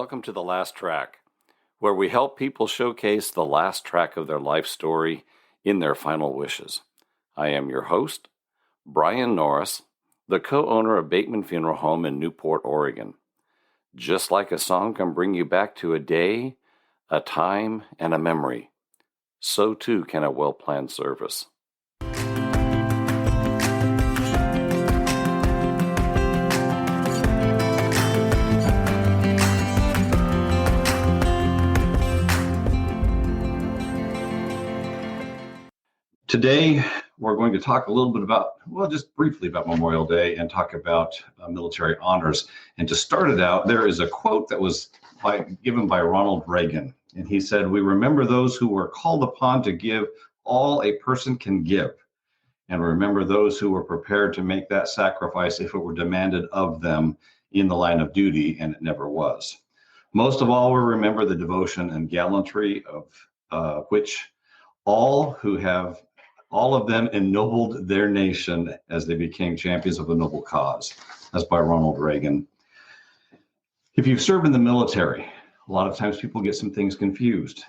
Welcome to The Last Track, where we help people showcase the last track of their life story in their final wishes. I am your host, Brian Norris, the co-owner of Bateman Funeral Home in Newport, Oregon. Just like a song can bring you back to a day, a time, and a memory, so too can a well-planned service. Today, we're going to talk a little bit about, just briefly about Memorial Day and talk about military honors. And to start it out, there is a quote that was given by Ronald Reagan. And he said, "We remember those who were called upon to give all a person can give. And remember those who were prepared to make that sacrifice if it were demanded of them in the line of duty, and it never was. Most of all, we remember the devotion and gallantry of which all of them ennobled their nation as they became champions of a noble cause." That's by Ronald Reagan. If you've served in the military, a lot of times people get some things confused.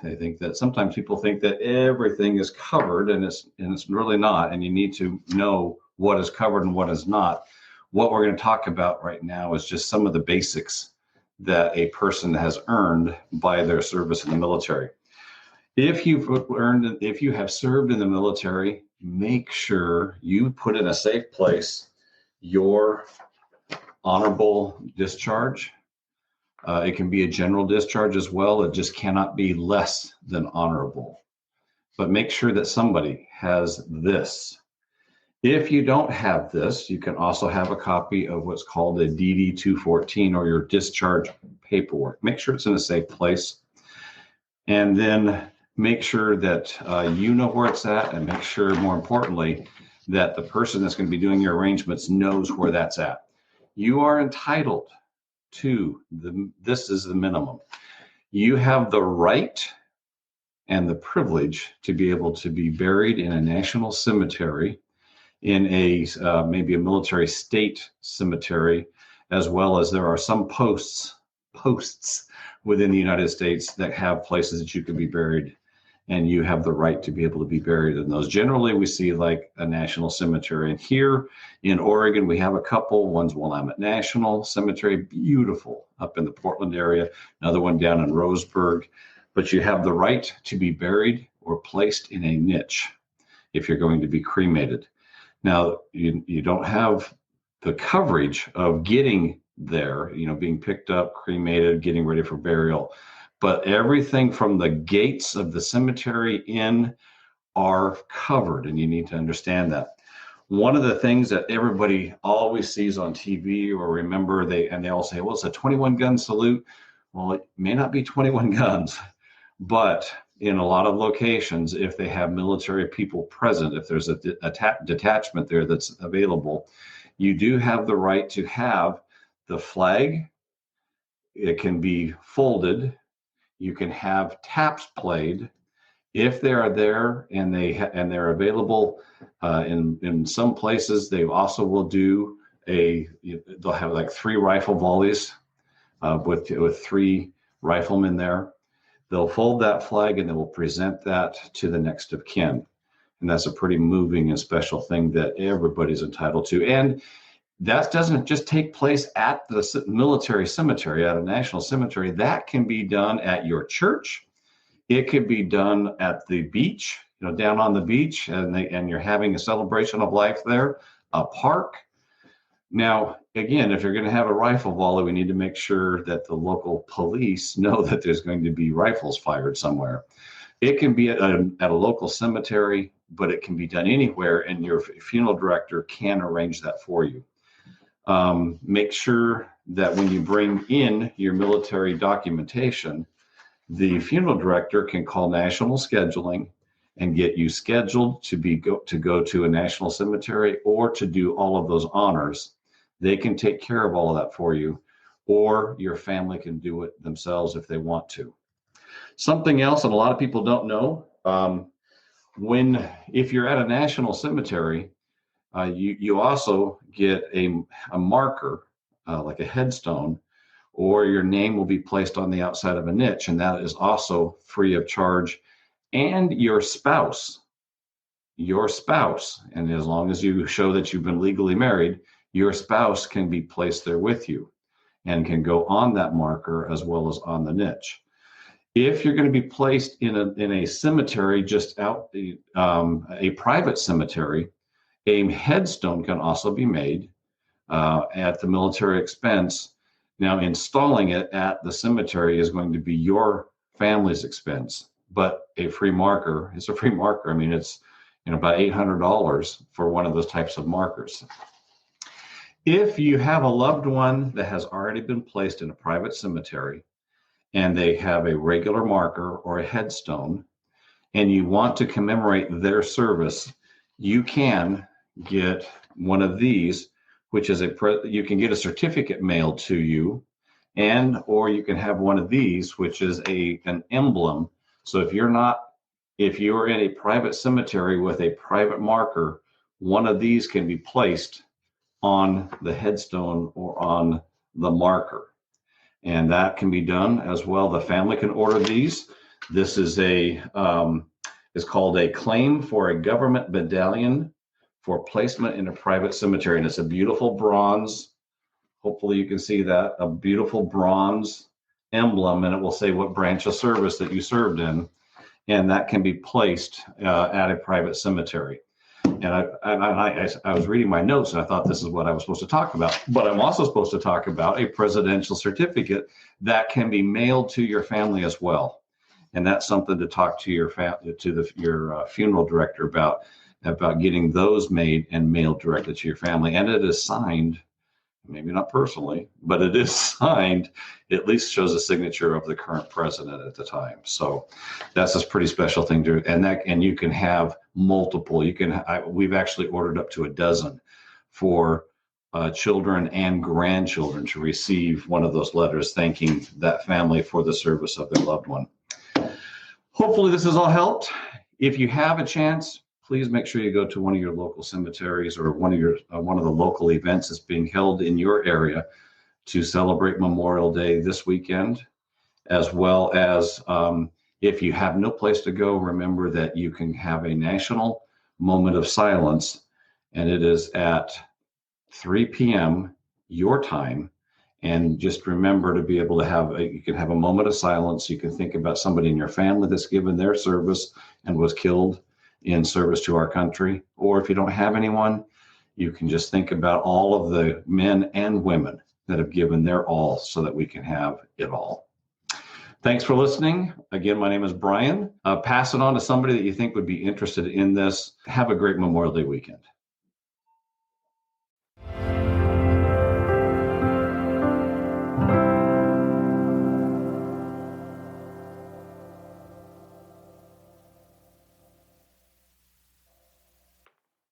Sometimes people think that everything is covered, and it's really not, and you need to know what is covered and what is not. What we're going to talk about right now is just some of the basics that a person has earned by their service in the military. If you have served in the military, make sure you put in a safe place your honorable discharge. It can be a general discharge as well. It just cannot be less than honorable. But make sure that somebody has this. If you don't have this, you can also have a copy of what's called a DD 214 or your discharge paperwork. Make sure it's in a safe place. And then make sure that you know where it's at, and make sure, more importantly, that the person that's going to be doing your arrangements knows where that's at. You are entitled to this is the minimum. You have the right and the privilege to be able to be buried in a national cemetery, in maybe a military state cemetery, as well as there are some posts within the United States that have places that you can be buried, and you have the right to be able to be buried in those. Generally, we see like a national cemetery. And here in Oregon, we have a couple. One's Willamette National Cemetery, beautiful, up in the Portland area. Another one down in Roseburg. But you have the right to be buried or placed in a niche if you're going to be cremated. Now, you don't have the coverage of getting there, being picked up, cremated, getting ready for burial. But everything from the gates of the cemetery in are covered, and you need to understand that. One of the things that everybody always sees on TV or remember, they all say, well, it's a 21-gun salute. Well, it may not be 21 guns, but in a lot of locations, if they have military people present, if there's a detachment there that's available, you do have the right to have the flag. It can be folded. You can have taps played if they are there, and they're available. In some places, they also will do they'll have like 3 rifle volleys with 3 riflemen there. They'll fold that flag and they will present that to the next of kin, and that's a pretty moving and special thing that everybody's entitled to. And that doesn't just take place at the military cemetery, at a national cemetery. That can be done at your church. It could be done at the beach, down on the beach, and you're having a celebration of life there, a park. Now, again, if you're going to have a rifle volley, we need to make sure that the local police know that there's going to be rifles fired somewhere. It can be at a local cemetery, but it can be done anywhere, and your funeral director can arrange that for you. Make sure that when you bring in your military documentation, the funeral director can call national scheduling and get you scheduled to go to a national cemetery or to do all of those honors. They can take care of all of that for you, or your family can do it themselves if they want to. Something else that a lot of people don't know, if you're at a national cemetery, you also get a marker, like a headstone or your name will be placed on the outside of a niche, and that is also free of charge. And your spouse, and as long as you show that you've been legally married, your spouse can be placed there with you and can go on that marker as well as on the niche. If you're going to be placed in a cemetery just out, a private cemetery, a headstone can also be made at the military expense. Now, installing it at the cemetery is going to be your family's expense, but a free marker is a free marker. I mean, it's about $800 for one of those types of markers. If you have a loved one that has already been placed in a private cemetery and they have a regular marker or a headstone, and you want to commemorate their service, you can get one of these, which is you can get a certificate mailed to you, or you can have one of these, which is an emblem. So if you're in a private cemetery with a private marker, one of these can be placed on the headstone or on the marker. And that can be done as well. The family can order these. This is is called a claim for a government medallion for placement in a private cemetery. And it's a beautiful bronze, hopefully you can see that, a beautiful bronze emblem, and it will say what branch of service that you served in. And that can be placed at a private cemetery. And I was reading my notes and I thought this is what I was supposed to talk about, but I'm also supposed to talk about a presidential certificate that can be mailed to your family as well. And that's something to talk to your funeral director about getting those made and mailed directly to your family. And it is signed, maybe not personally, but it is signed, at least shows a signature of the current president at the time. So that's a pretty special thing to, and you can have multiple. We've actually ordered up to a dozen for children and grandchildren to receive one of those letters thanking that family for the service of their loved one. Hopefully this has all helped. If you have a chance, please make sure you go to one of your local cemeteries or one of the local events that's being held in your area to celebrate Memorial Day this weekend, as well as if you have no place to go, remember that you can have a national moment of silence, and it is at 3 p.m. your time. And just remember to be able to you can have a moment of silence. You can think about somebody in your family that's given their service and was killed in service to our country. Or if you don't have anyone, you can just think about all of the men and women that have given their all so that we can have it all. Thanks for listening. Again, my name is Brian. Pass it on to somebody that you think would be interested in this. Have a great Memorial Day weekend.